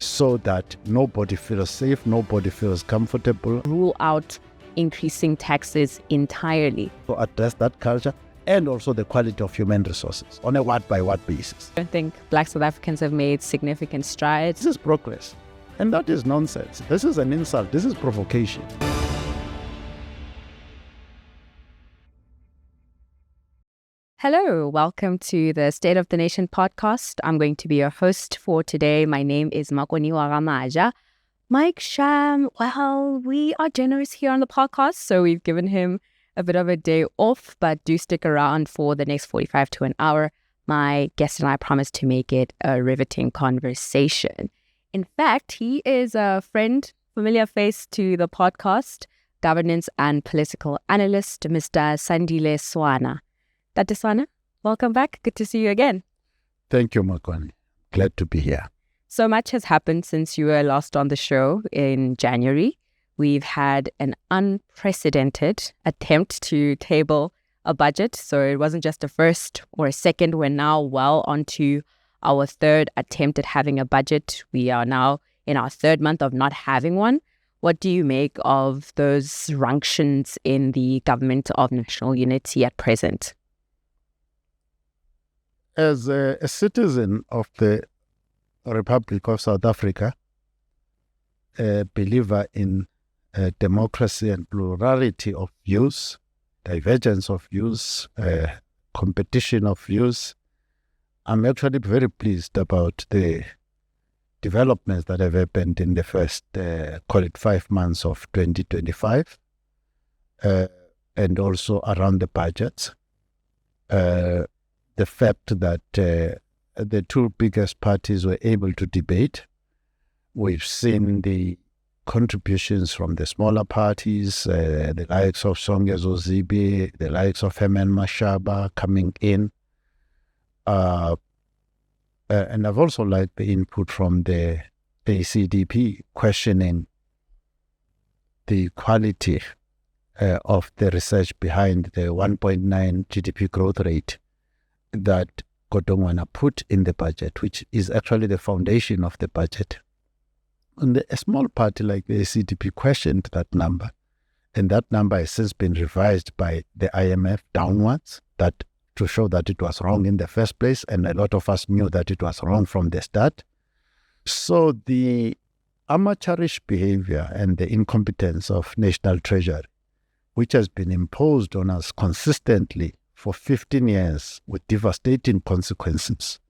so that nobody feels safe, nobody feels comfortable. Rule out increasing taxes entirely. To address that culture and also the quality of human resources on a word-by-word basis. I think Black South Africans have made significant strides. This is progress, and that is nonsense. This is an insult. This is provocation. Hello, welcome to the State of the Nation podcast. I'm going to be your host for today. My name is Makoniwa Ramaja. Mike Sham, well, we are generous here on the podcast, so we've given him a bit of a day off, but do stick around for the next 45 to an hour. My guest and I promise to make it a riveting conversation. In fact, he is a friend, familiar face to the podcast, governance and political analyst, Mr. Sandile Swana. Dr. Swana, welcome back. Good to see you again. Thank you, Makoni. Glad to be here. So much has happened since you were last on the show in January. We've had an unprecedented attempt to table a budget. So it wasn't just a first or a second. We're now well onto our third attempt at having a budget. We are now in our third month of not having one. What do you make of those runctions in the government of national unity at present? As a citizen of the Republic of South Africa, a believer in democracy and plurality of views, divergence of views, competition of views, I'm actually very pleased about the developments that have happened in the first, call it 5 months of 2025, and also around the budgets. The fact that the two biggest parties were able to debate. We've seen the contributions from the smaller parties, the likes of Songezo Zibi, the likes of Herman Mashaba coming in. And I've also liked the input from the ACDP questioning the quality of the research behind the 1.9 GDP growth rate that Godongwana put in the budget, which is actually the foundation of the budget. And a small party like the ACDP questioned that number, and that number has since been revised by the IMF downwards, that to show that it was wrong in the first place, and a lot of us knew that it was wrong from the start. So the amateurish behavior and the incompetence of National Treasury, which has been imposed on us consistently for 15 years with devastating consequences,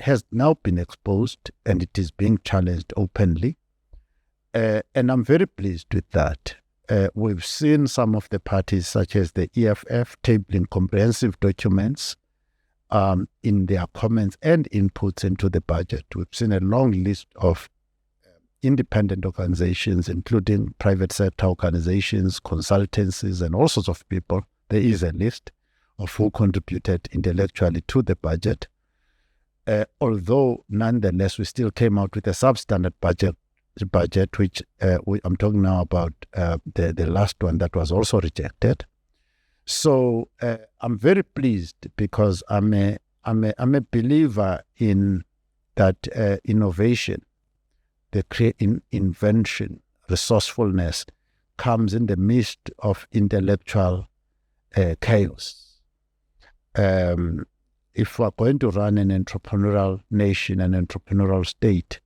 has now been exposed, and it is being challenged openly. And I'm very pleased with that. We've seen some of the parties, such as the EFF, tabling comprehensive documents in their comments and inputs into the budget. We've seen a long list of independent organizations, including private sector organizations, consultancies, and all sorts of people. There is a list of who contributed intellectually to the budget. Although, nonetheless, we still came out with a substandard budget, which I'm talking now about the last one that was also rejected. So I'm very pleased because I'm a believer in that innovation, the invention, resourcefulness comes in the midst of intellectual chaos. If we're going to run an entrepreneurial nation, an entrepreneurial state,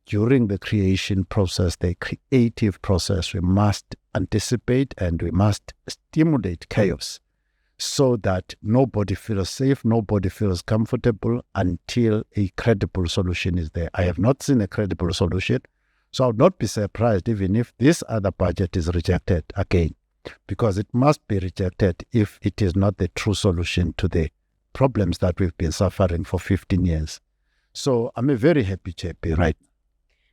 during the creation process, the creative process, we must anticipate and we must stimulate chaos so that nobody feels safe, nobody feels comfortable until a credible solution is there. I have not seen a credible solution, so I would not be surprised even if this other budget is rejected again, because it must be rejected if it is not the true solution to the problems that we've been suffering for 15 years. So I'm a very happy JP right now.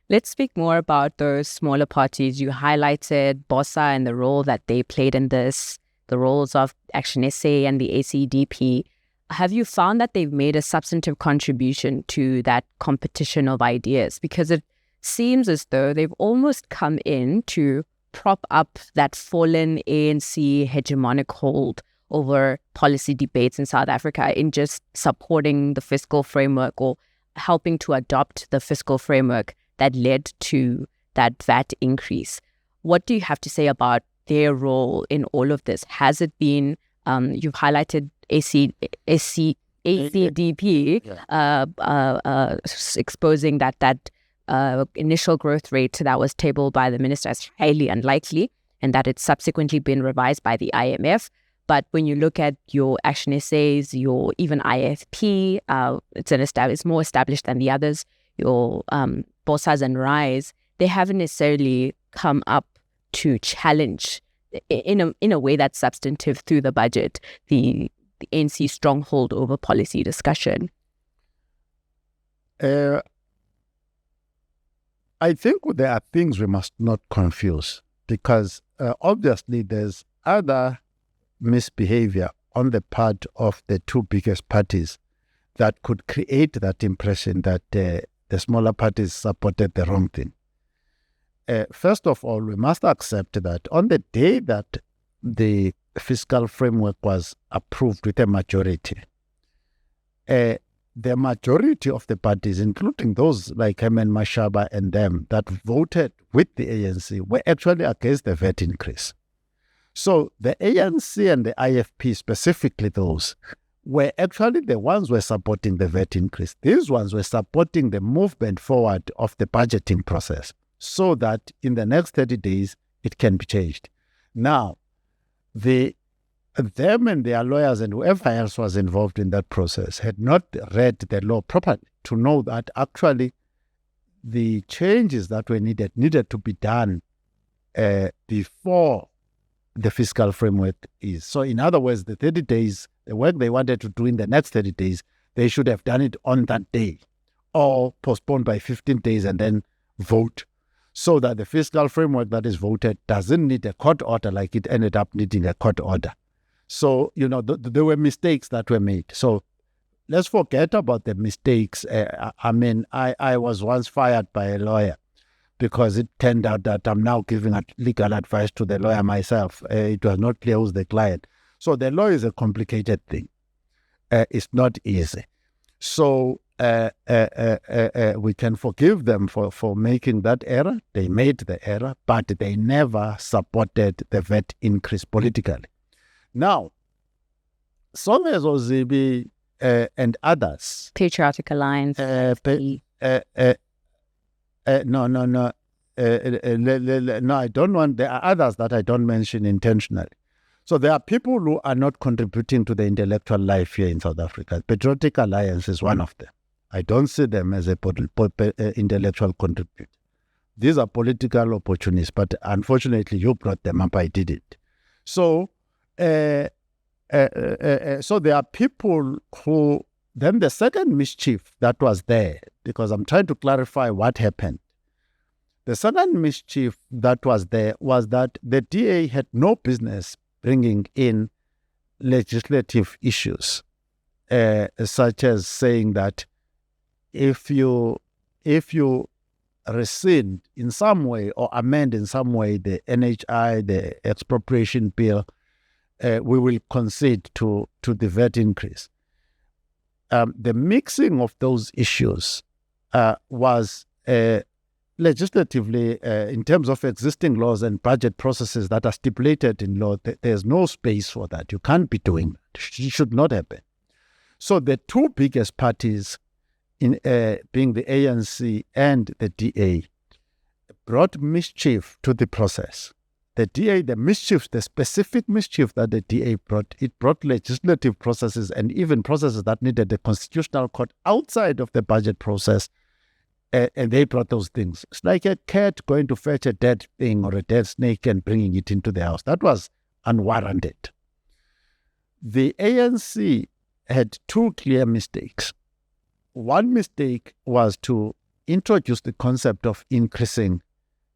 Let's speak more about those smaller parties. You highlighted BOSA and the role that they played in this, the roles of Action SA and the ACDP. Have you found that they've made a substantive contribution to that competition of ideas? Because it seems as though they've almost come in to prop up that fallen ANC hegemonic hold over policy debates in South Africa in just supporting the fiscal framework or helping to adopt the fiscal framework that led to that VAT increase. What do you have to say about their role in all of this? Has it been, you've highlighted ACDP exposing that initial growth rate that was tabled by the minister as highly unlikely, and that it's subsequently been revised by the IMF. But when you look at your action essays, your even IFP, it's more established than the others. Your BOSAs and RISE, they haven't necessarily come up to challenge in a way that's substantive through the budget, the ANC stronghold over policy discussion. I think there are things we must not confuse, because obviously there's other misbehavior on the part of the two biggest parties that could create that impression that the smaller parties supported the wrong thing. First of all, we must accept that on the day that the fiscal framework was approved with a majority, the majority of the parties, including those like Herman Mashaba and them that voted with the ANC, were actually against the VAT increase. So the ANC and the IFP, specifically those, were actually the ones who were supporting the VAT increase. These ones were supporting the movement forward of the budgeting process so that in the next 30 days, it can be changed. Now, them and their lawyers and whoever else was involved in that process had not read the law properly to know that actually the changes that were needed to be done before the fiscal framework is. So in other words, the 30 days, the work they wanted to do in the next 30 days, they should have done it on that day or postponed by 15 days and then vote, so that the fiscal framework that is voted doesn't need a court order like it ended up needing a court order. So, there were mistakes that were made. So let's forget about the mistakes. I was once fired by a lawyer because it turned out that I'm now giving legal advice to the lawyer myself. It was not clear who's the client. So the law is a complicated thing. It's not easy. So we can forgive them for making that error. They made the error, but they never supported the VAT increase politically. Now, Songezo Zibi and others. Patriotic Alliance. No, I don't want. There are others that I don't mention intentionally. So there are people who are not contributing to the intellectual life here in South Africa. Patriotic Alliance is one of them. I don't see them as a intellectual contributor. These are political opportunists, but unfortunately you brought them up, I did it. So, so there are people who, then the second mischief that was there, because I'm trying to clarify what happened. The second mischief that was there was that the DA had no business bringing in legislative issues, such as saying that if you rescind in some way or amend in some way the NHI, the expropriation bill, we will concede to the VAT increase. The mixing of those issues was legislatively, in terms of existing laws and budget processes that are stipulated in law, there's no space for that. You can't be doing that. It should not happen. So the two biggest parties, in being the ANC and the DA, brought mischief to the process. The DA, the specific mischief that the DA brought, it brought legislative processes and even processes that needed the constitutional court outside of the budget process. And they brought those things. It's like a cat going to fetch a dead thing or a dead snake and bringing it into the house. That was unwarranted. The ANC had two clear mistakes. One mistake was to introduce the concept of increasing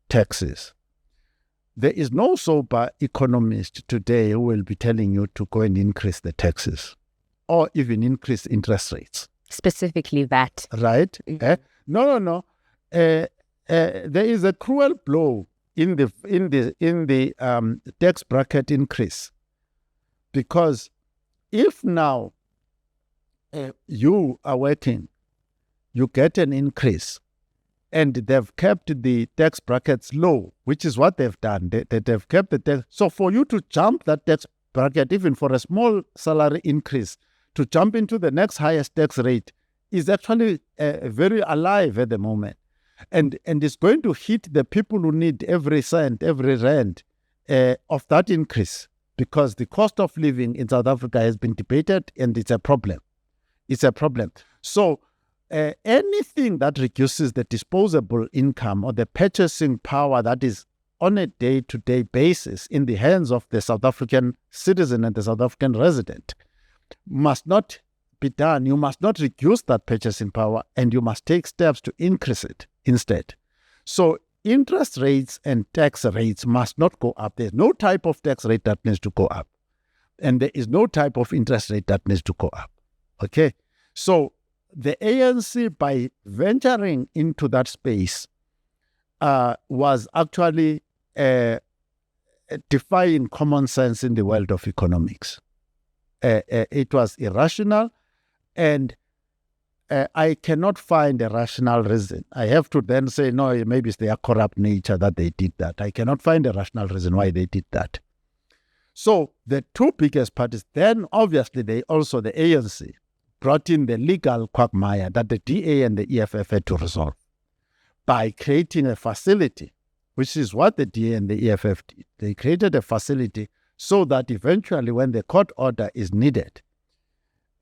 taxes. There is no sober economist today who will be telling you to go and increase the taxes or even increase interest rates. Specifically VAT. Right? Mm-hmm. No. There is a cruel blow in the tax bracket increase, because if now you are working you get an increase. And they've kept the tax brackets low, which is what they've done. They've kept the tax. So for you to jump that tax bracket, even for a small salary increase, to jump into the next highest tax rate is actually very alive at the moment. And it's going to hit the people who need every cent, every rand of that increase, because the cost of living in South Africa has been debated, and it's a problem. It's a problem. So anything that reduces the disposable income or the purchasing power that is on a day-to-day basis in the hands of the South African citizen and the South African resident must not be done. You must not reduce that purchasing power, and you must take steps to increase it instead. So interest rates and tax rates must not go up. There's no type of tax rate that needs to go up, and there is no type of interest rate that needs to go up. Okay? So the ANC, by venturing into that space, was actually defying common sense in the world of economics. It was irrational, and I cannot find a rational reason. I have to then say, no, maybe it's their corrupt nature that they did that. I cannot find a rational reason why they did that. So the two biggest parties, then obviously the ANC, brought in the legal quagmire that the DA and the EFF had to resolve by creating a facility, which is what the DA and the EFF did. They created a facility so that eventually when the court order is needed,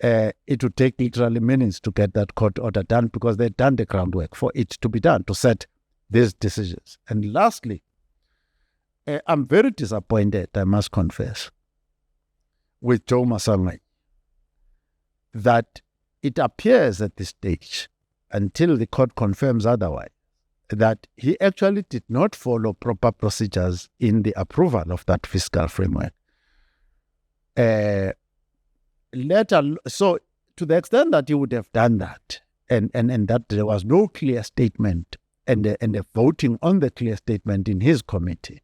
it would take literally minutes to get that court order done, because they've done the groundwork for it to be done, to set these decisions. And lastly, I'm very disappointed, I must confess, with Joe Masangai, that it appears at this stage, until the court confirms otherwise, that he actually did not follow proper procedures in the approval of that fiscal framework. So to the extent that he would have done that, and that there was no clear statement and a voting on the clear statement in his committee,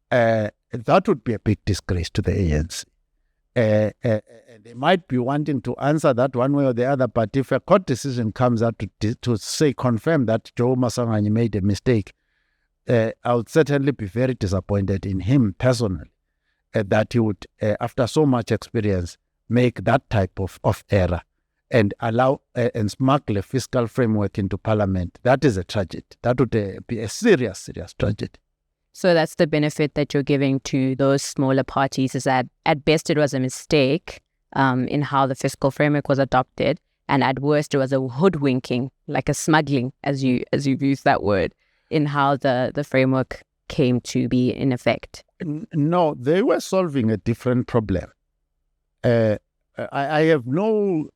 that would be a big disgrace to the ANC. They might be wanting to answer that one way or the other, but if a court decision comes out to say, confirm that Joe Masangai made a mistake, I would certainly be very disappointed in him personally, that he would, after so much experience, make that type of error and allow and smuggle a fiscal framework into Parliament. That is a tragedy. That would be a serious, serious tragedy. So that's the benefit that you're giving to those smaller parties, is that at best it was a mistake in how the fiscal framework was adopted, and at worst it was a hoodwinking, like a smuggling, as you've used that word, in how the framework came to be in effect. No, they were solving a different problem. I have no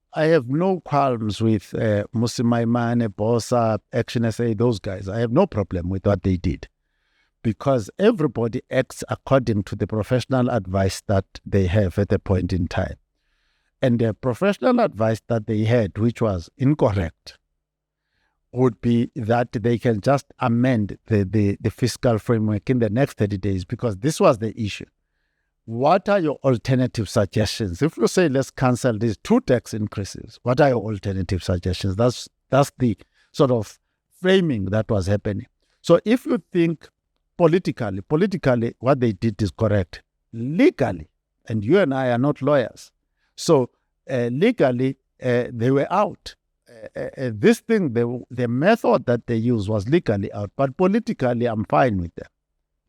qualms with Musimaimane, Bosa, Action SA, those guys. I have no problem with what they did, because everybody acts according to the professional advice that they have at a point in time. And the professional advice that they had, which was incorrect, would be that they can just amend the fiscal framework in the next 30 days, because this was the issue. What are your alternative suggestions? If you say, let's cancel these 2 tax increases, what are your alternative suggestions? That's the sort of framing that was happening. So if you think politically, what they did is correct. Legally, and you and I are not lawyers, so legally, they were out. This thing, the method that they used was legally out, but politically, I'm fine with them.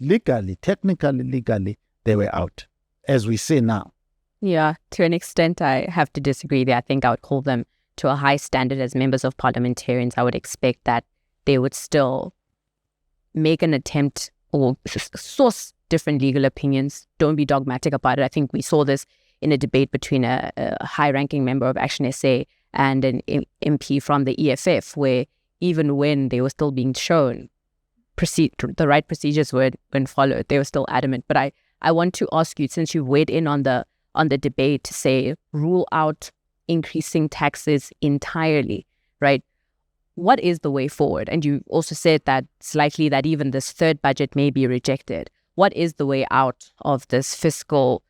Legally, technically, legally, they were out, as we say now. Yeah, to an extent, I have to disagree there. I think I would call them to a high standard as members of parliamentarians. I would expect that they would still make an attempt or source different legal opinions. Don't be dogmatic about it. I think we saw this in a debate between a high-ranking member of Action SA and an MP from the EFF, where even when they were still being shown the right procedures weren't followed, they were still adamant. But I want to ask you, since you've weighed in on the debate, to say rule out increasing taxes entirely, right? What is the way forward? And you also said that it's likely that even this third budget may be rejected. What is the way out of this fiscal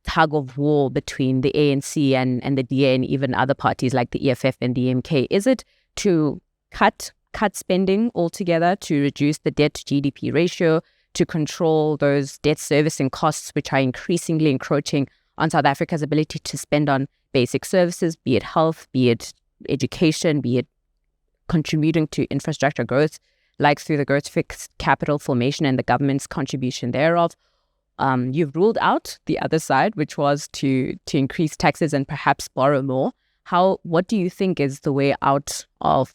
tug of war between the ANC and the DA and even other parties like the EFF and the MK? Is it to cut spending altogether to reduce the debt to GDP ratio, to control those debt servicing costs, which are increasingly encroaching on South Africa's ability to spend on basic services, be it health, be it education, be it contributing to infrastructure growth, like through the growth fixed capital formation and the government's contribution thereof. You've ruled out the other side, which was to increase taxes and perhaps borrow more. What do you think is the way out of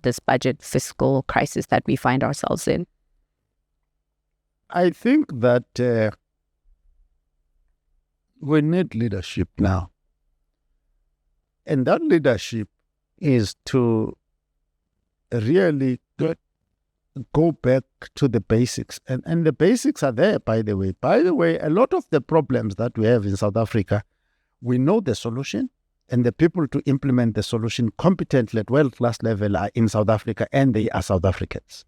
this budget fiscal crisis that we find ourselves in? I think that we need leadership now. And that leadership is to really go back to the basics. And the basics are there, by the way. By the way, a lot of the problems that we have in South Africa, we know the solution, and the people to implement the solution competently at world-class level are in South Africa, and they are South Africans.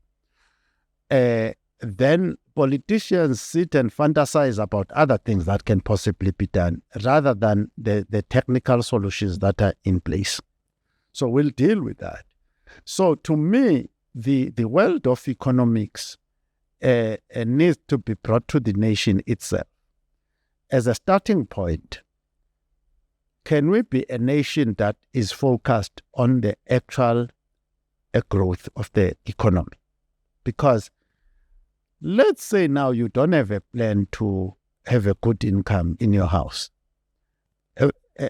Then politicians sit and fantasize about other things that can possibly be done rather than the technical solutions that are in place. So we'll deal with that. So to me, the world of economics needs to be brought to the nation itself. As a starting point, can we be a nation that is focused on the actual growth of the economy? Because let's say now you don't have a plan to have a good income in your house,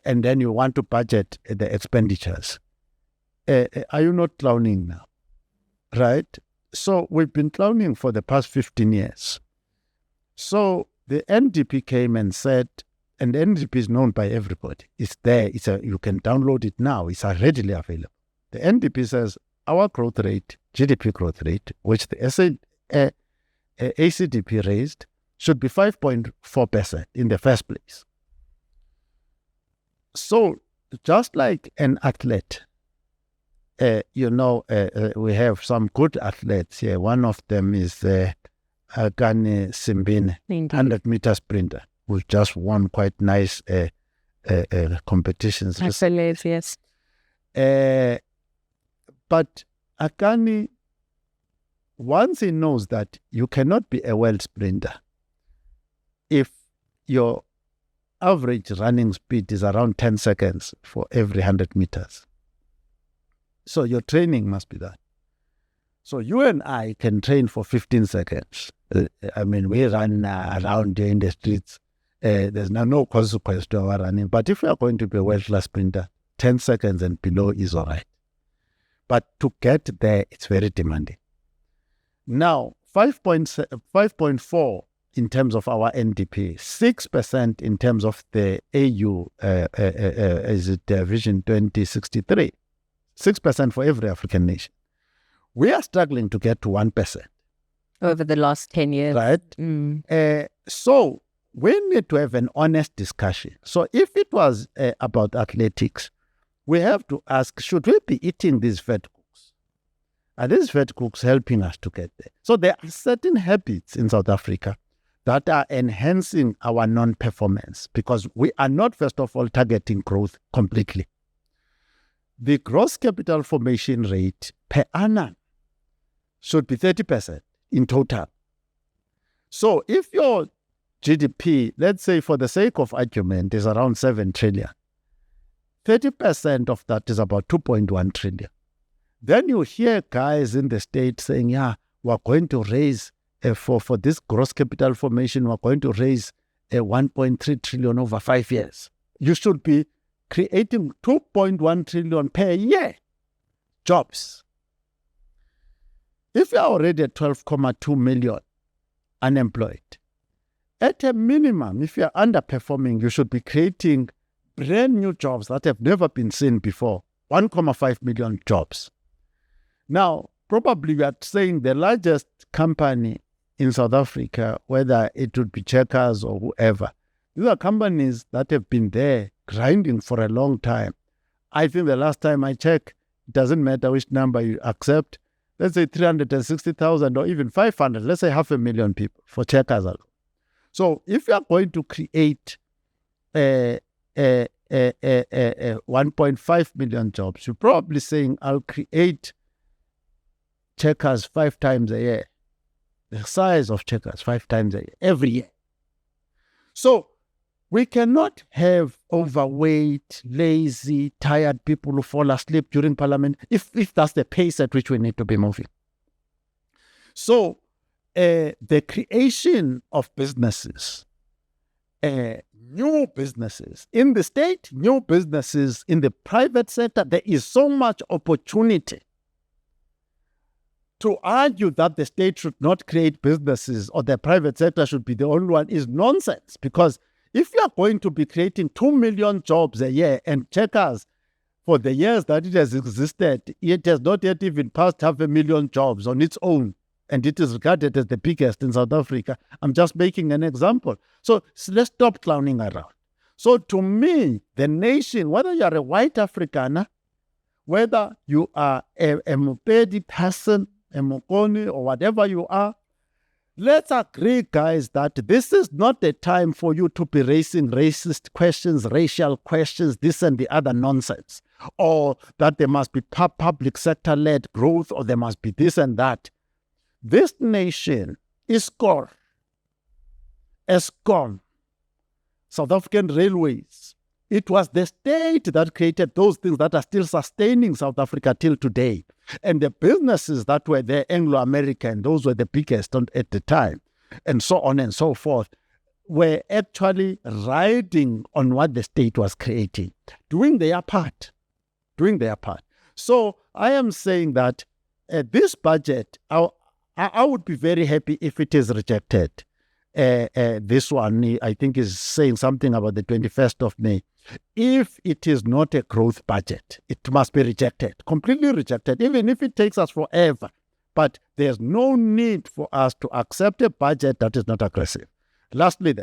and then you want to budget the expenditures. Are you not clowning now? Right? So we've been clowning for the past 15 years. So the NDP came and said, and the NDP is known by everybody. It's there. You can download it now. It's readily available. The NDP says our growth rate, GDP growth rate, which the ACDP raised, should be 5.4% in the first place. So just like an athlete, we have some good athletes here. One of them is Gani Simbine, 100-meter sprinter, who just won quite nice competitions. Absolutely, yes. But Akani, once he knows that you cannot be a world sprinter if your average running speed is around 10 seconds for every 100 meters. So your training must be that. So you and I can train for 15 seconds. We run around here in the streets. There's no consequence to our running. But if we are going to be a world-class sprinter, 10 seconds and below is all right. But to get there, it's very demanding. Now, 5.4 in terms of our NDP, 6% in terms of the AU, Vision 2063, 6% for every African nation. We are struggling to get to 1%. Over the last 10 years. Right? So we need to have an honest discussion. So if it was about athletics, we have to ask, should we be eating these fat cooks? Are these fat cooks helping us to get there? So there are certain habits in South Africa that are enhancing our non-performance because we are not, first of all, targeting growth completely. The gross capital formation rate per annum should be 30% in total. So if your GDP, let's say for the sake of argument, is around 7 trillion, 30% of that is about 2.1 trillion. Then you hear guys in the state saying, we're going to raise, for this gross capital formation, we're going to raise 1.3 trillion over 5 years. You should be creating 2.1 trillion per year jobs. If you are already at 12.2 million unemployed, at a minimum, if you are underperforming, you should be creating brand new jobs that have never been seen before, 1.5 million jobs. Now, probably we are saying the largest company in South Africa, whether it would be Checkers or whoever, these are companies that have been there grinding for a long time. I think the last time I checked, it doesn't matter which number you accept, let's say 360,000 or even 500, let's say 500,000 people for Checkers alone. So if you are going to create 1.5 million jobs, you're probably saying I'll create Checkers 5 times a year. The size of Checkers 5 times a year, every year. So we cannot have overweight, lazy, tired people who fall asleep during Parliament if that's the pace at which we need to be moving. So the creation of businesses, new businesses in the state, new businesses in the private sector, there is so much opportunity. To argue that the state should not create businesses or the private sector should be the only one is nonsense, because if you are going to be creating 2 million jobs a year, and Checkers, for the years that it has existed, it has not yet even passed 500,000 jobs on its own, and it is regarded as the biggest in South Africa. I'm just making an example. So let's stop clowning around. So to me, the nation, whether you are a white Afrikaner, whether you are a Mopedi person, a Mokoni, or whatever you are, let's agree, guys, that this is not the time for you to be raising racist questions, racial questions, this and the other nonsense, or that there must be public sector-led growth, or there must be this and that. This nation is core. Eskom, South African Railways. It was the state that created those things that are still sustaining South Africa till today. And the businesses that were there, Anglo-American, those were the biggest at the time, and so on and so forth, were actually riding on what the state was creating, doing their part. So I am saying that this budget, I would be very happy if it is rejected. This one, I think, is saying something about the 21st of May. If it is not a growth budget, it must be rejected, completely rejected, even if it takes us forever. But there's no need for us to accept a budget that is not aggressive. Lastly,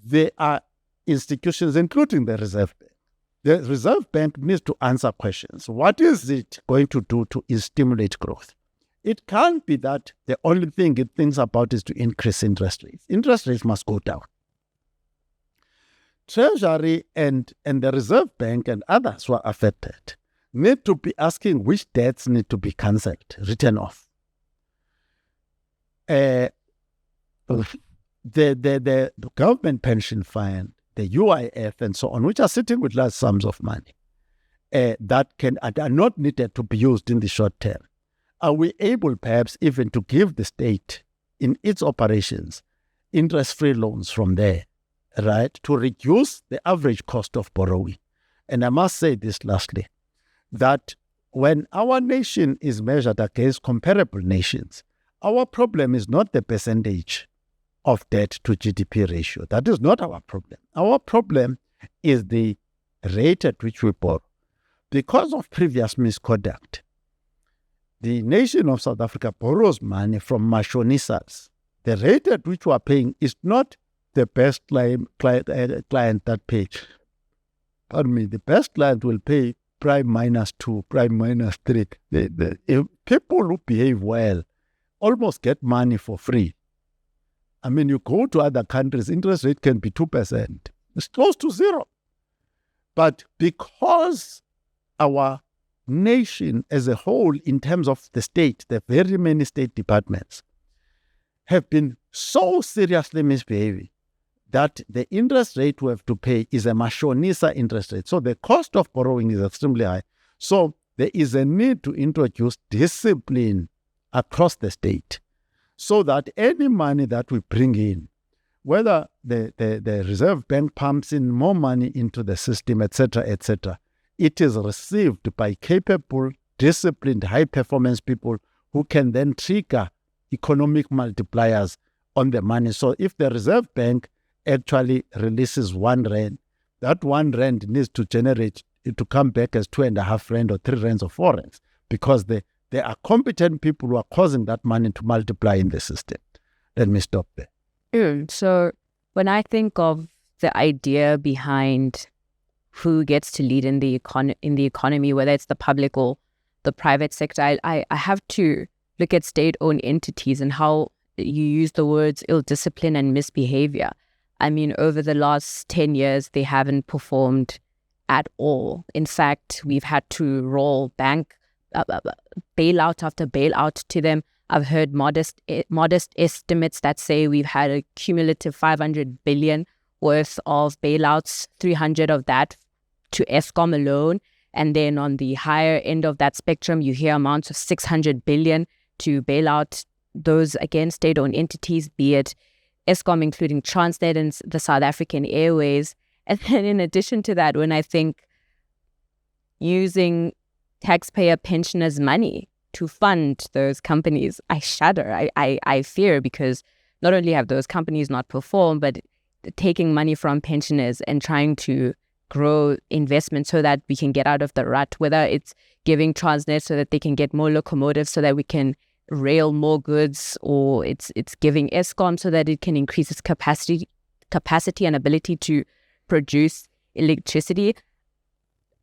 there are institutions, including the Reserve Bank. The Reserve Bank needs to answer questions. What is it going to do to stimulate growth? It can't be that the only thing it thinks about is to increase interest rates. Interest rates must go down. Treasury and the Reserve Bank and others who are affected need to be asking which debts need to be cancelled, written off. The government pension fund, the UIF and so on, which are sitting with large sums of money that are not needed to be used in the short term. Are we able perhaps even to give the state in its operations interest-free loans from there, right, to reduce the average cost of borrowing? And I must say this lastly, that when our nation is measured against comparable nations, our problem is not the percentage of debt to GDP ratio. That is not our problem. Our problem is the rate at which we borrow. Because of previous misconduct, the nation of South Africa borrows money from mashonisas. The rate at which we are paying is not the best client that pays. Pardon me, the best client will pay prime -2, prime -3. If people who behave well almost get money for free. I mean, you go to other countries, interest rate can be 2%. It's close to zero. But because our nation as a whole, in terms of the state, the very many state departments have been so seriously misbehaving that the interest rate we have to pay is a mashonisa interest rate. So the cost of borrowing is extremely high. So there is a need to introduce discipline across the state so that any money that we bring in, whether the Reserve Bank pumps in more money into the system, etc., it is received by capable, disciplined, high-performance people who can then trigger economic multipliers on the money. So if the Reserve Bank actually releases 1 rand, that 1 rand needs to generate it to come back as 2.5 rand or 3 rands or 4 rands, because there are competent people who are causing that money to multiply in the system. Let me stop there. So when I think of the idea behind who gets to lead in the economy, whether it's the public or the private sector, I have to look at state-owned entities and how you use the words ill-discipline and misbehavior. I mean, over the last 10 years, they haven't performed at all. In fact, we've had to roll bank bailout after bailout to them. I've heard modest estimates that say we've had a cumulative 500 billion worth of bailouts, 300 of that to Eskom alone. And then on the higher end of that spectrum, you hear amounts of 600 billion to bail out those, again, state-owned entities, be it Eskom, including Transnet and the South African Airways. And then in addition to that, when I think using taxpayer pensioners' money to fund those companies, I shudder. I fear, because not only have those companies not performed, but taking money from pensioners and trying to grow investment so that we can get out of the rut, whether it's giving Transnet so that they can get more locomotives so that we can rail more goods, or it's giving Eskom so that it can increase its capacity and ability to produce electricity.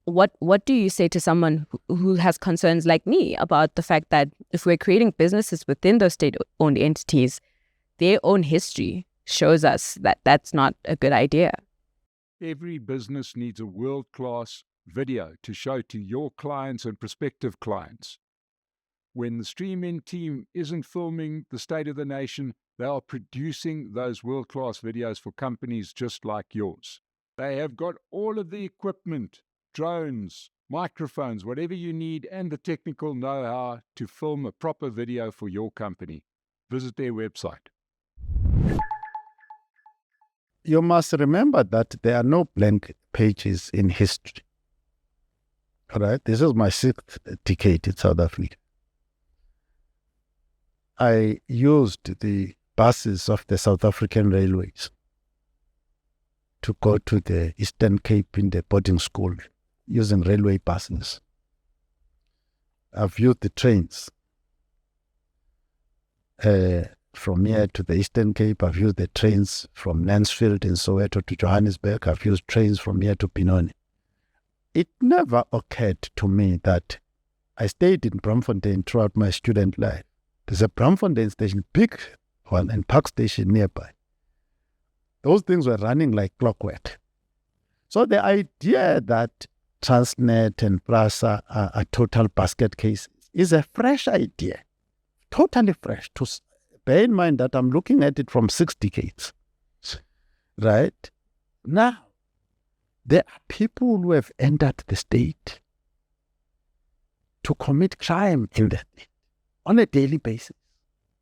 What do you say to someone who has concerns like me about the fact that if we're creating businesses within those state-owned entities, their own history shows us that that's not a good idea? Every business needs a world-class video to show to your clients and prospective clients. When the Stream-In team isn't filming the state of the nation, they are producing those world-class videos for companies just like yours. They have got all of the equipment, drones, microphones, whatever you need, and the technical know-how to film a proper video for your company. Visit their website. You must remember that there are no blank pages in history. All right? This is my 6th decade in South Africa. I used the buses of the South African Railways to go to the Eastern Cape in the boarding school using railway buses. I've used the trains from here to the Eastern Cape. I've used the trains from Mansfield in Soweto to Johannesburg. I've used trains from here to Benoni. It never occurred to me that I stayed in Braamfontein throughout my student life. There's a Braamfontein station, big one, and Park Station nearby. Those things were running like clockwork. So the idea that Transnet and PRASA are total basket cases is a fresh idea, totally fresh. To bear in mind that I'm looking at it from 6 decades, right? Now, there are people who have entered the state to commit crime in the state on a daily basis,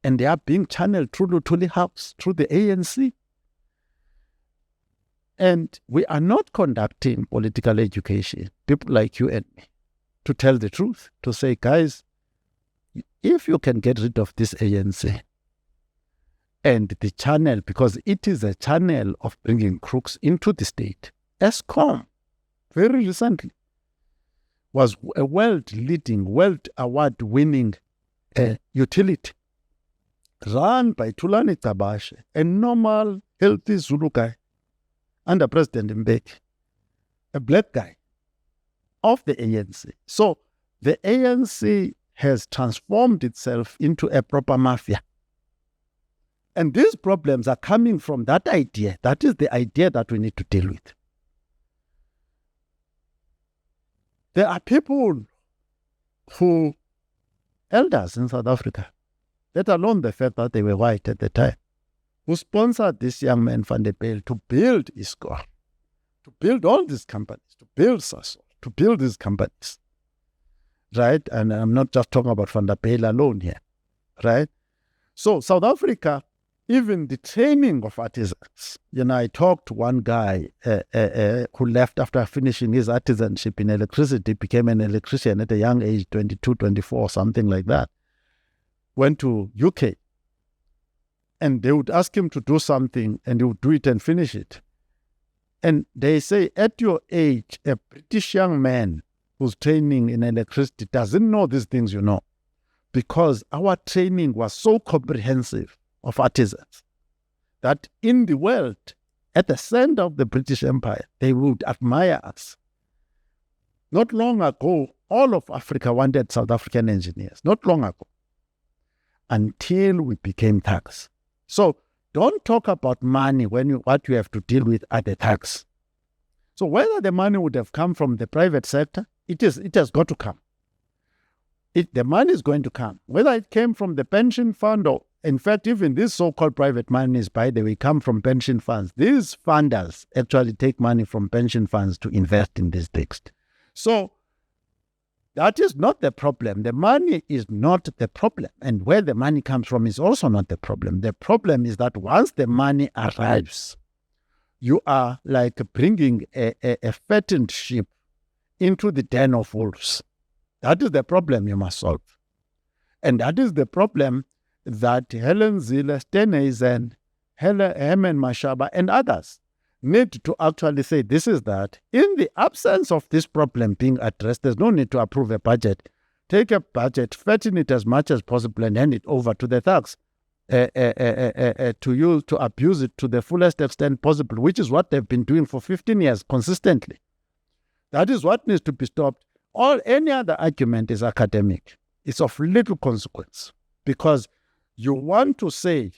and they are being channeled through Lutuli House, through the ANC. And we are not conducting political education, people like you and me, to tell the truth, to say, guys, if you can get rid of this ANC and the channel, because it is a channel of bringing crooks into the state. Eskom, very recently, was a world-leading, world award-winning utility run by Thulani Tabashe, a normal, healthy Zulu guy, under President Mbeki, a black guy of the ANC. So the ANC has transformed itself into a proper mafia. And these problems are coming from that idea. That is the idea that we need to deal with. There are people who, elders in South Africa, let alone the fact that they were white at the time, who sponsored this young man Van der Bijl to build Isco, to build all these companies, to build Sasol, to build these companies, right? And I'm not just talking about Van der Bijl alone here, right? So South Africa, even the training of artisans. I talked to one guy who left after finishing his artisanship in electricity, became an electrician at a young age, 22, 24, something like that. Went to UK. And they would ask him to do something, and he would do it and finish it. And they say, at your age, a British young man who's training in electricity doesn't know these things you know, because our training was so comprehensive of artisans that in the world, at the center of the British Empire, they would admire us. Not long ago, all of Africa wanted South African engineers, not long ago, until we became thugs. So don't talk about money when what you have to deal with are the thugs. So whether the money would have come from the private sector, it has got to come. the money is going to come. Whether it came from the pension fund or, in fact, even these so-called private monies, by the way, come from pension funds. These funders actually take money from pension funds to invest in these things. So that is not the problem. The money is not the problem. And where the money comes from is also not the problem. The problem is that once the money arrives, you are like bringing a fattened sheep into the den of wolves. That is the problem you must solve. And that is the problem that Helen Zille, Stenhuisen, Herman Mashaba, and others need to actually say, this is that. In the absence of this problem being addressed, there's no need to approve a budget. Take a budget, fatten it as much as possible, and hand it over to the thugs to abuse it to the fullest extent possible, which is what they've been doing for 15 years consistently. That is what needs to be stopped. Any other argument is academic. It's of little consequence, because you want to say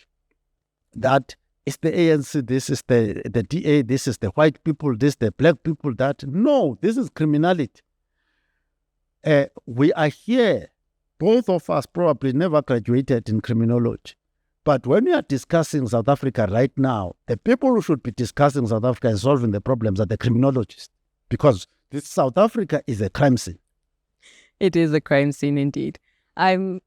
that it's the ANC, this is the DA, this is the white people, this the black people, that. No, this is criminality. We are here. Both of us probably never graduated in criminology. But when we are discussing South Africa right now, the people who should be discussing South Africa and solving the problems are the criminologists, because this South Africa is a crime scene. It is a crime scene indeed. I'm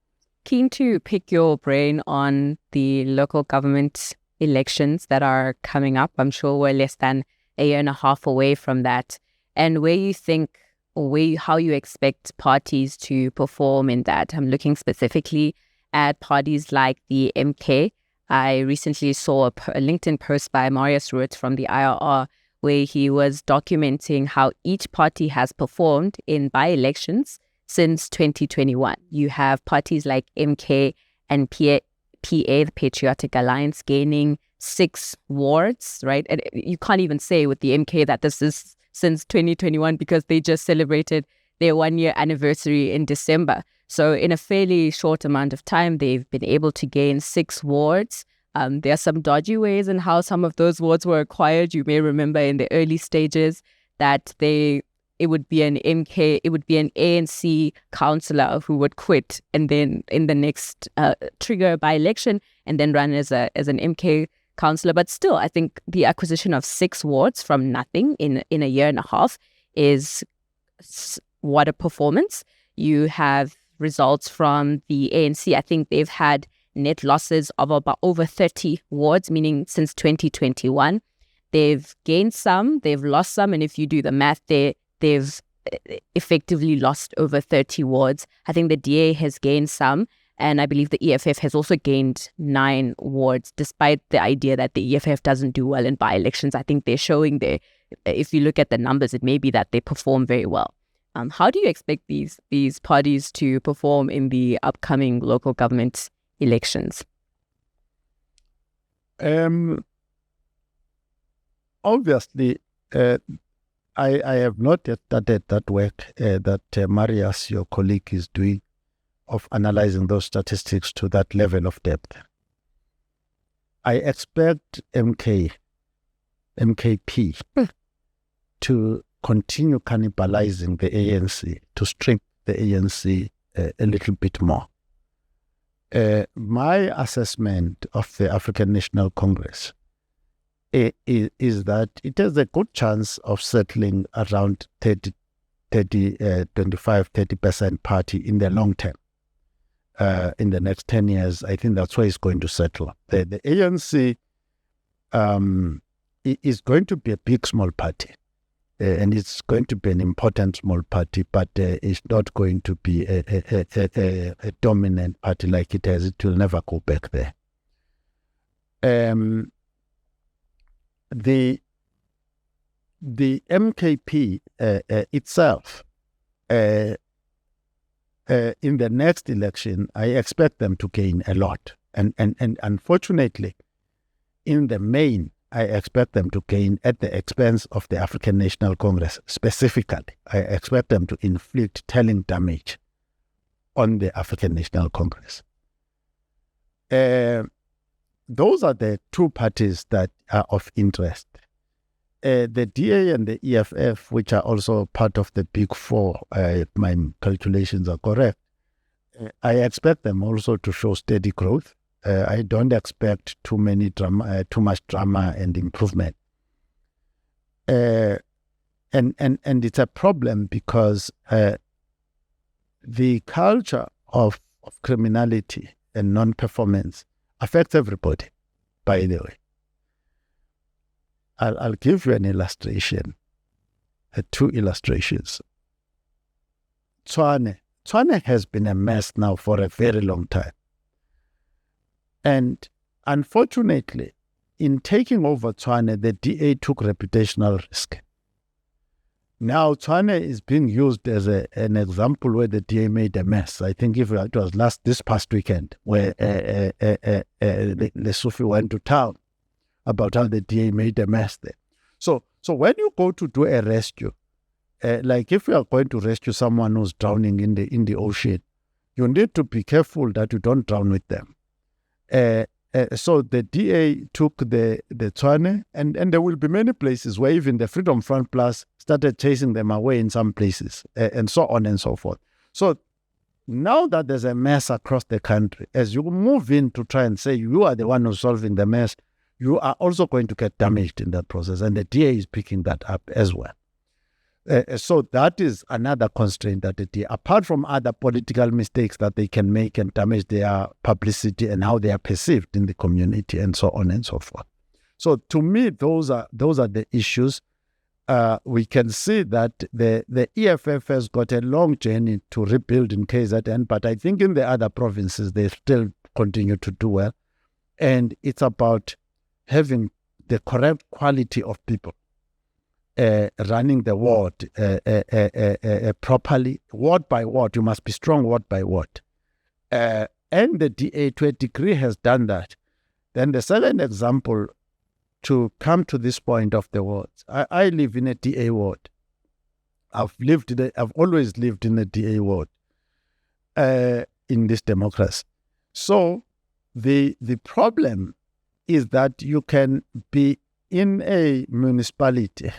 keen to pick your brain on the local government elections that are coming up. I'm sure we're less than a year and a half away from that. And where you think, or how you expect parties to perform in that. I'm looking specifically at parties like the MK. I recently saw a LinkedIn post by Marius Ruiz from the IRR, where he was documenting how each party has performed in by-elections since 2021. You have parties like MK and PA, the Patriotic Alliance, gaining 6 wards, right? And you can't even say with the MK that this is since 2021, because they just celebrated their 1-year anniversary in December. So in a fairly short amount of time, they've been able to gain 6 wards. There are some dodgy ways in how some of those wards were acquired. You may remember in the early stages that it would be an ANC councillor who would quit, and then in the next trigger by election, and then run as an MK councillor. But still, I think the acquisition of 6 wards from nothing in a year and a half is what a performance. You have results from the ANC. I think they've had net losses of about over 30 wards, meaning since 2021. They've gained some, they've lost some, and if you do the math, they've effectively lost over 30 wards. I think the DA has gained some, and I believe the EFF has also gained 9 wards, despite the idea that the EFF doesn't do well in by-elections. I think they're showing if you look at the numbers, it may be that they perform very well. How do you expect these parties to perform in the upcoming local government elections? Obviously, I have not yet started that work that Marius, your colleague, is doing, of analyzing those statistics to that level of depth. I expect MKP to continue cannibalizing the ANC, to strip the ANC a little bit more. My assessment of the African National Congress is that it has a good chance of settling around 25-30% party in the long term. In the next 10 years, I think that's where it's going to settle. The ANC is going to be a big, small party. And it's going to be an important small party, but it's not going to be a dominant party like it has. It will never go back there. The MKP itself, in the next election, I expect them to gain a lot. And unfortunately, in the main, I expect them to gain at the expense of the African National Congress. Specifically, I expect them to inflict telling damage on the African National Congress. Those are the 2 parties that are of interest. The DA and the EFF, which are also part of the big 4, if my calculations are correct, I expect them also to show steady growth. I don't expect too much drama and improvement. And it's a problem because the culture of criminality and non-performance affects everybody, by the way. I'll give you an illustration, 2 illustrations. Tshwane has been a mess now for a very long time. And unfortunately, in taking over Tshwane, the DA took reputational risk. Now, Tshwane is being used as an example where the DA made a mess. I think it was this past weekend where Lesufi went to town about how the DA made a mess there. So when you go to do a rescue, like if you are going to rescue someone who's drowning in the ocean, you need to be careful that you don't drown with them. So the DA took the Tshwane, and there will be many places where even the Freedom Front Plus started chasing them away in some places, and so on and so forth. So now that there's a mess across the country, as you move in to try and say you are the one who's solving the mess, you are also going to get damaged in that process, and the DA is picking that up as well. So that is another constraint that the DA, apart from other political mistakes that they can make and damage their publicity and how they are perceived in the community and so on and so forth. So to me, those are the issues. We can see that the EFF has got a long journey to rebuild in KZN, but I think in the other provinces, they still continue to do well. And it's about having the correct quality of people running the ward properly, ward by ward. You must be strong ward by ward. And the DA, to a degree, has done that. Then the second example, to come to this point of the wards, I live in a DA ward. I've always lived in a DA ward in this democracy. So the problem is that you can be in a municipality,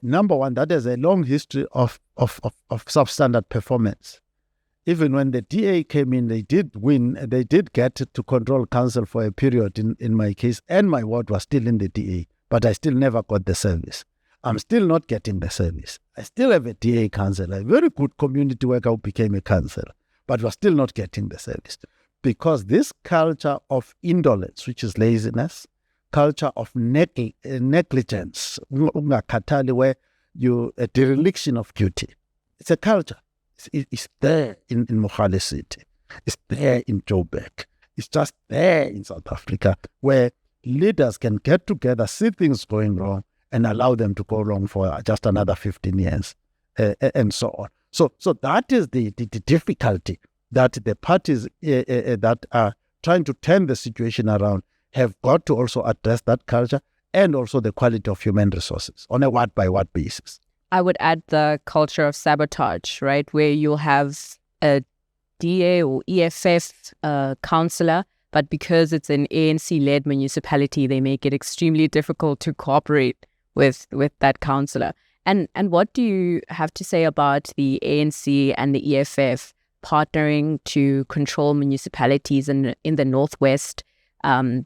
number one, that has a long history of substandard performance. Even when the DA came in, they did win, they did get to control council for a period in my case, and my ward was still in the DA, but I still never got the service. I'm still not getting the service. I still have a DA councillor, a very good community worker who became a councillor, but was still not getting the service. Because this culture of indolence, which is laziness, culture of negligence, where a dereliction of duty, it's a culture. It's there in Mogale City. It's there in Joburg. It's just there in South Africa, where leaders can get together, see things going wrong, and allow them to go wrong for just another 15 years, and so on. So that is the difficulty that the parties that are trying to turn the situation around have got to also address, that culture and also the quality of human resources on a ward-by-ward basis. I would add the culture of sabotage, right, where you'll have a DA or EFF councillor, but because it's an ANC-led municipality, they make it extremely difficult to cooperate with that councillor. And what do you have to say about the ANC and the EFF partnering to control municipalities in the Northwest?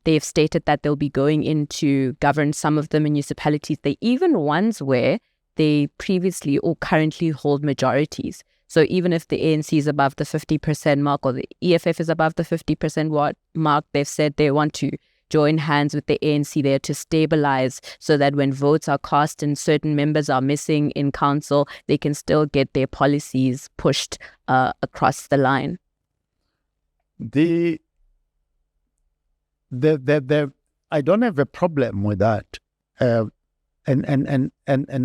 They've stated that they'll be going in to govern some of the municipalities. They even ones where they previously or currently hold majorities. So even if the ANC is above the 50% mark or the EFF is above the 50% mark, they've said they want to join hands with the ANC there to stabilize so that when votes are cast and certain members are missing in council, they can still get their policies pushed across the line. I don't have a problem with that. And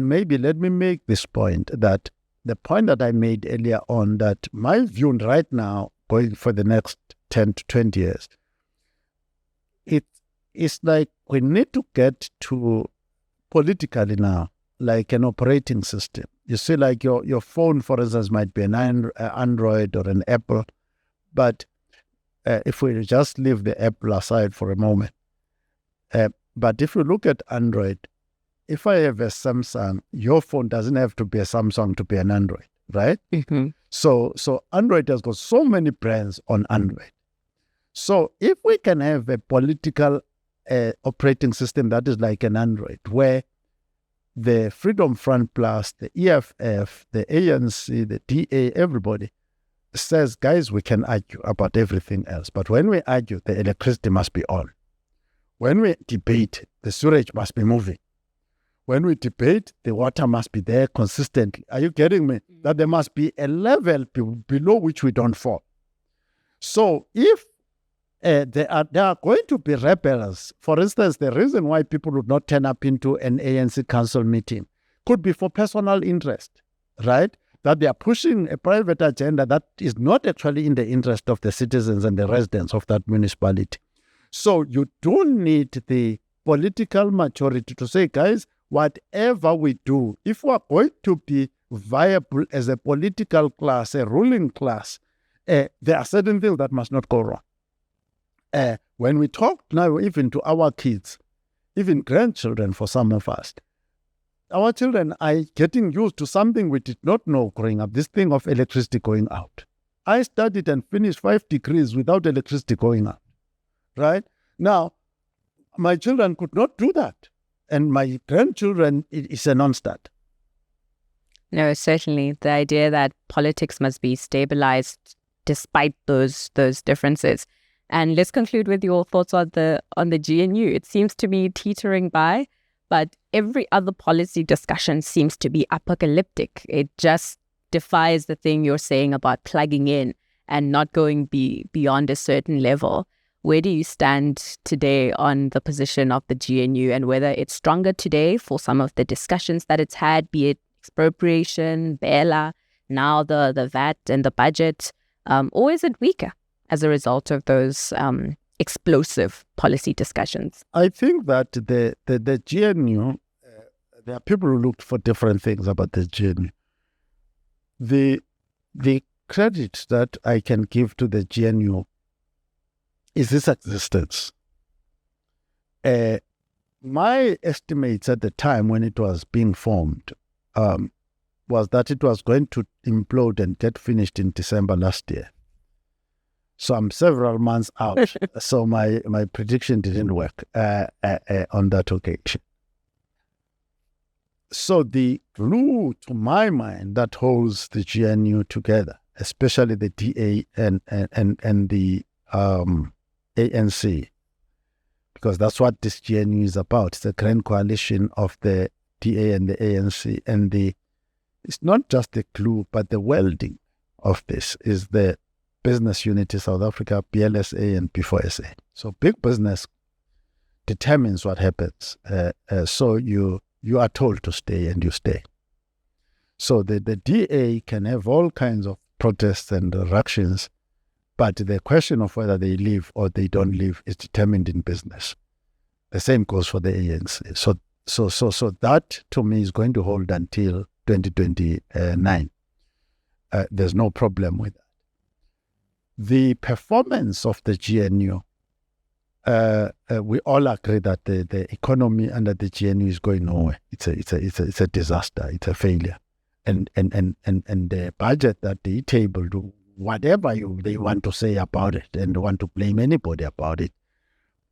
maybe let me make this point, that the point that I made earlier on, that my view right now, going for the next 10 to 20 years, it's like we need to get to politically now, like an operating system. You see, like your phone, for instance, might be an Android or an Apple, but if we just leave the Apple aside for a moment, but if you look at Android, if I have a Samsung, your phone doesn't have to be a Samsung to be an Android. right? Mm-hmm. So Android has got so many brands on Android. So if we can have a political operating system that is like an Android, where the Freedom Front Plus, the EFF, the ANC, the DA, everybody says, guys, we can argue about everything else. But when we argue, the electricity must be on. When we debate, the sewage must be moving. When we debate, the water must be there consistently. Are you getting me? That there must be a level below which we don't fall. So if there are going to be rebels, for instance, the reason why people would not turn up into an ANC council meeting could be for personal interest, right? That they are pushing a private agenda that is not actually in the interest of the citizens and the residents of that municipality. So you don't need the political majority to say, guys, whatever we do, if we are going to be viable as a political class, a ruling class, there are certain things that must not go wrong. When we talk now even to our kids, even grandchildren for some of us, our children are getting used to something we did not know growing up, this thing of electricity going out. I studied and finished 5 degrees without electricity going out, right? Now, my children could not do that. And my grandchildren, it is a non-start. No, certainly. The idea that politics must be stabilized despite those differences. And let's conclude with your thoughts on the GNU. It seems to be teetering by, but every other policy discussion seems to be apocalyptic. It just defies the thing you're saying about plugging in and not going beyond a certain level. Where do you stand today on the position of the GNU and whether it's stronger today for some of the discussions that it's had, be it expropriation, BELA, now the VAT and the budget, or is it weaker as a result of those explosive policy discussions? I think that the GNU, there are people who looked for different things about the GNU. The credit that I can give to the GNU is its existence. My estimates at the time when it was being formed was that it was going to implode and get finished in December last year. So I'm several months out. So my prediction didn't work on that occasion. So the glue, to my mind, that holds the GNU together, especially the DA and the ANC, because that's what this GNU is about. It's a grand coalition of the DA and the ANC, and it's not just the glue, but the welding of this is the Business Unity South Africa, BLSA and B4SA. So big business determines what happens. So you are told to stay and you stay. So the DA can have all kinds of protests and ructions, but the question of whether they leave or they don't leave is determined in business. The same goes for the ANC. So that to me is going to hold until 2029. There's no problem with that. The performance of the GNU, we all agree that the economy under the GNU is going nowhere. It's a disaster. It's a failure, and the budget that they tabled, whatever they want to say about it and want to blame anybody about it,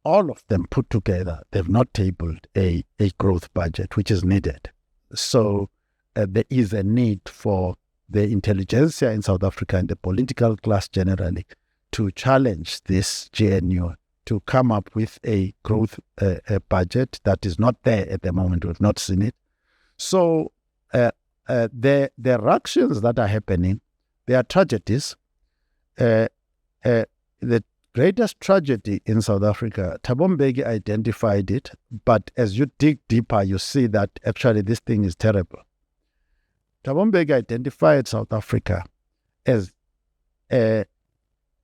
all of them put together, they've not tabled a growth budget, which is needed. So there is a need for the intelligentsia in South Africa and the political class generally to challenge this GNU to come up with a growth budget that is not there at the moment. We've not seen it. So the ructions that are happening, they are tragedies. The greatest tragedy in South Africa, Thabo Mbeki identified it, but as you dig deeper, you see that actually this thing is terrible. Thabo Mbeki identified South Africa as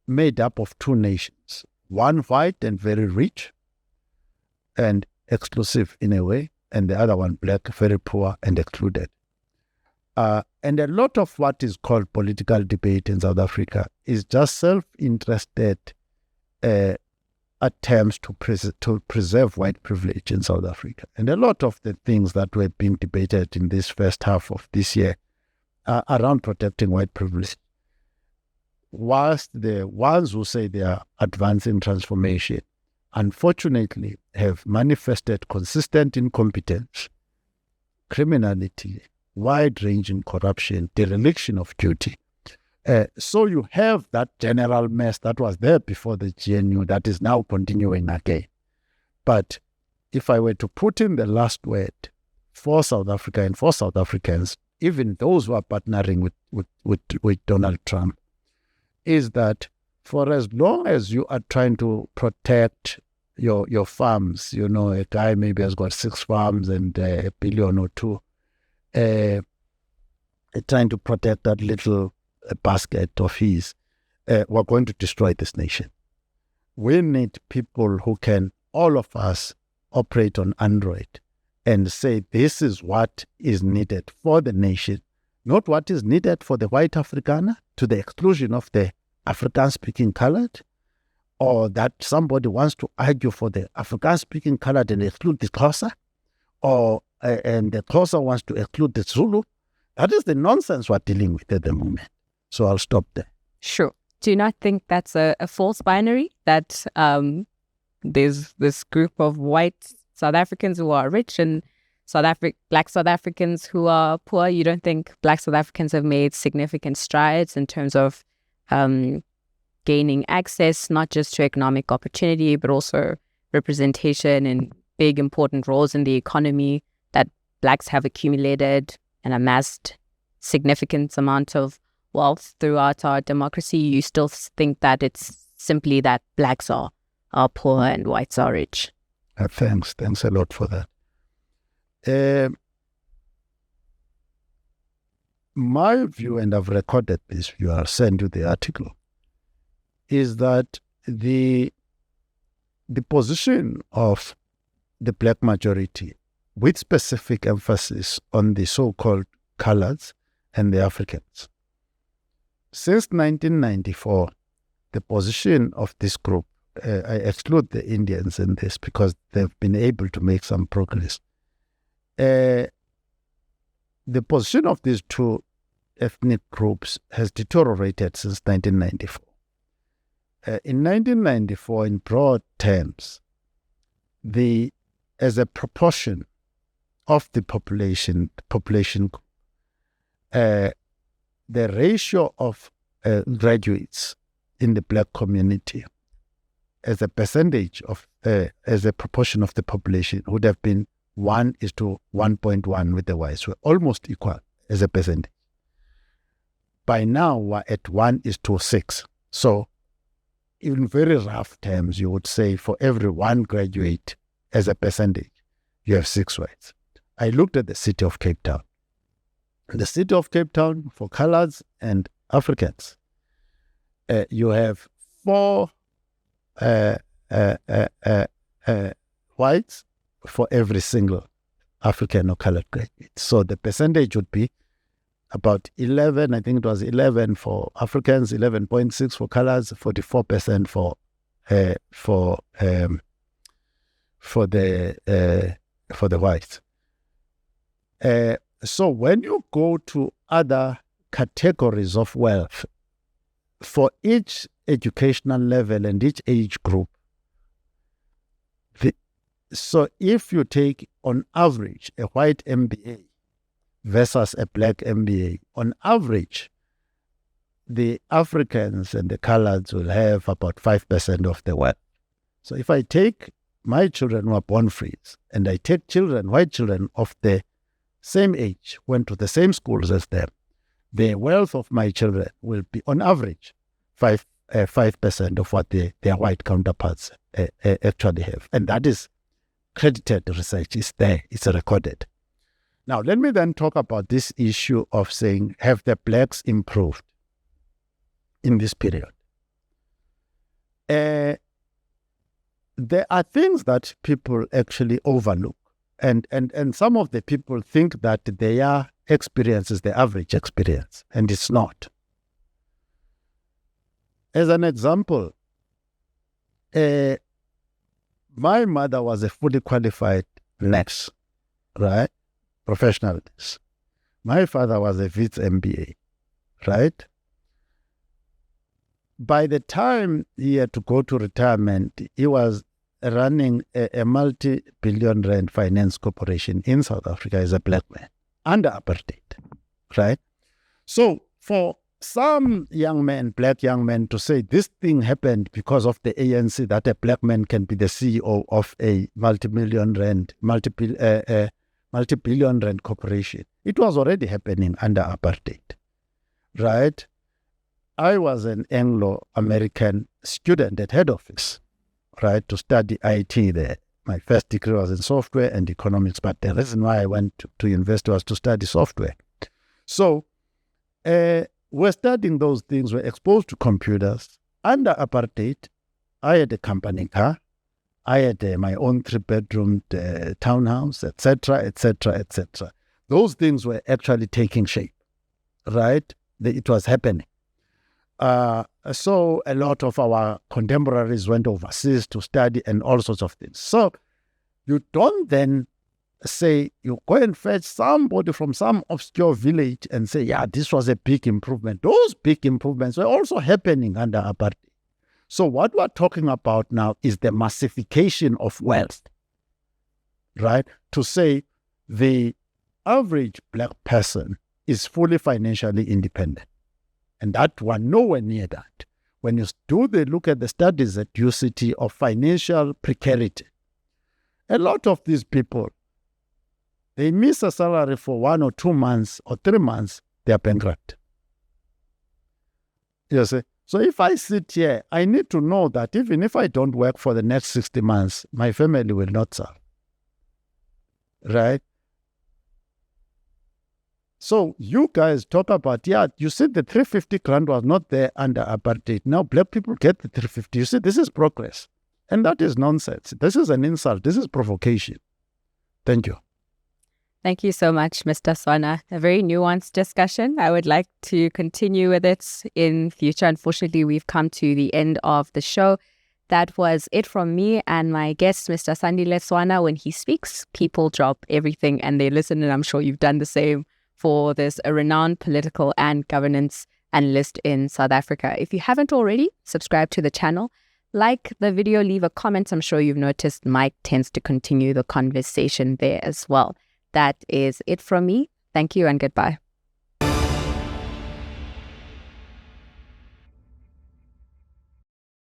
made up of two nations, one white and very rich and exclusive in a way, and the other one black, very poor and excluded. And a lot of what is called political debate in South Africa is just self-interested attempts to preserve white privilege in South Africa. And a lot of the things that were being debated in this first half of this year around protecting white privilege. Whilst the ones who say they are advancing transformation, unfortunately, have manifested consistent incompetence, criminality, wide-ranging corruption, dereliction of duty. So you have that general mess that was there before the GNU that is now continuing again. But if I were to put in the last word for South Africa and for South Africans, even those who are partnering with Donald Trump, is that for as long as you are trying to protect your farms, a guy maybe has got 6 farms and $1 billion or 2, trying to protect that little basket of his, we're going to destroy this nation. We need people who can, all of us, operate on Android and say this is what is needed for the nation, not what is needed for the white Afrikaner to the exclusion of the African-speaking colored, or that somebody wants to argue for the African-speaking colored and exclude the Xhosa, or and the Xhosa wants to exclude the Zulu. That is the nonsense we're dealing with at the moment. So I'll stop there. Sure. Do you not think that's a false binary, that there's this group of white South Africans who are rich and Black South Africans who are poor? You don't think Black South Africans have made significant strides in terms of gaining access, not just to economic opportunity, but also representation in big, important roles in the economy, that Blacks have accumulated and amassed significant amount of wealth throughout our democracy? You still think that it's simply that Blacks are poor and whites are rich? Thanks a lot for that. My view, and I've recorded this view, I'll send you the article, is that the position of the Black majority, with specific emphasis on the so-called coloreds and the Africans, since 1994, the position of this group, I exclude the Indians in this because they've been able to make some progress. The position of these two ethnic groups has deteriorated since 1994. In 1994, in broad terms, as a proportion of the population, the ratio of graduates in the Black community as a percentage of, as a proportion of the population would have been 1:1.1 with the whites. We're almost equal as a percentage. By now, we're at 1:6. So, in very rough terms, you would say for every 1 graduate as a percentage, you have 6 whites. I looked at the city of Cape Town. In the city of Cape Town, for coloreds and Africans, you have 4 whites for every single African or colored graduate. So the percentage would be about 11, I think it was 11 for Africans, 11.6 for coloreds, 44% for the whites. So when you go to other categories of wealth, for each educational level and each age group, so if you take on average a white MBA versus a Black MBA, on average, the Africans and the coloreds will have about 5% of the wealth. So if I take my children who are born free, and I take white children of the same age, went to the same schools as them, the wealth of my children will be on average 5% of what their white counterparts actually have. And that is credited research. It's there, it's recorded. Now, let me then talk about this issue of saying, have the Blacks improved in this period? There are things that people actually overlook. And some of the people think that their experience is the average experience, and it's not. As an example, my mother was a fully qualified nurse, right? Professional nurse. My father was a Wits MBA, right? By the time he had to go to retirement, he was running a multi-billion rand finance corporation in South Africa as a black man under apartheid, right? So for some young men, black young men, to say this thing happened because of the ANC, that a black man can be the CEO of a multi-billion rand corporation, it was already happening under apartheid, right? I was an Anglo-American student at head office, right, to study IT there. My first degree was in software and economics, but the reason why I went to university was to study software. So we're studying those things. We're exposed to computers. Under apartheid, I had a company car. I had my own 3-bedroom townhouse, etc., etc., etc. Those things were actually taking shape, right? It was happening. So a lot of our contemporaries went overseas to study and all sorts of things. So you don't then say, you go and fetch somebody from some obscure village and say, yeah, this was a big improvement. Those big improvements were also happening under apartheid. So what we're talking about now is the massification of wealth, right? To say the average black person is fully financially independent. And that one nowhere near that. When you look at the studies at UCT of financial precarity, a lot of these people, they miss a salary for 1 or 2 months or 3 months, they are bankrupt. You see? So if I sit here, I need to know that even if I don't work for the next 60 months, my family will not serve. Right? So you guys talk about, yeah, you said the 350 grand was not there under apartheid. Now black people get the 350. You see, this is progress. And that is nonsense. This is an insult. This is provocation. Thank you. Thank you so much, Mr. Swana. A very nuanced discussion. I would like to continue with it in future. Unfortunately, we've come to the end of the show. That was it from me and my guest, Mr. Sandile Swana. When he speaks, people drop everything and they listen, and I'm sure you've done the same for this a renowned political and governance analyst in South Africa. If you haven't already, subscribe to the channel, like the video, leave a comment. I'm sure you've noticed Mike tends to continue the conversation there as well. That is it from me. Thank you and goodbye.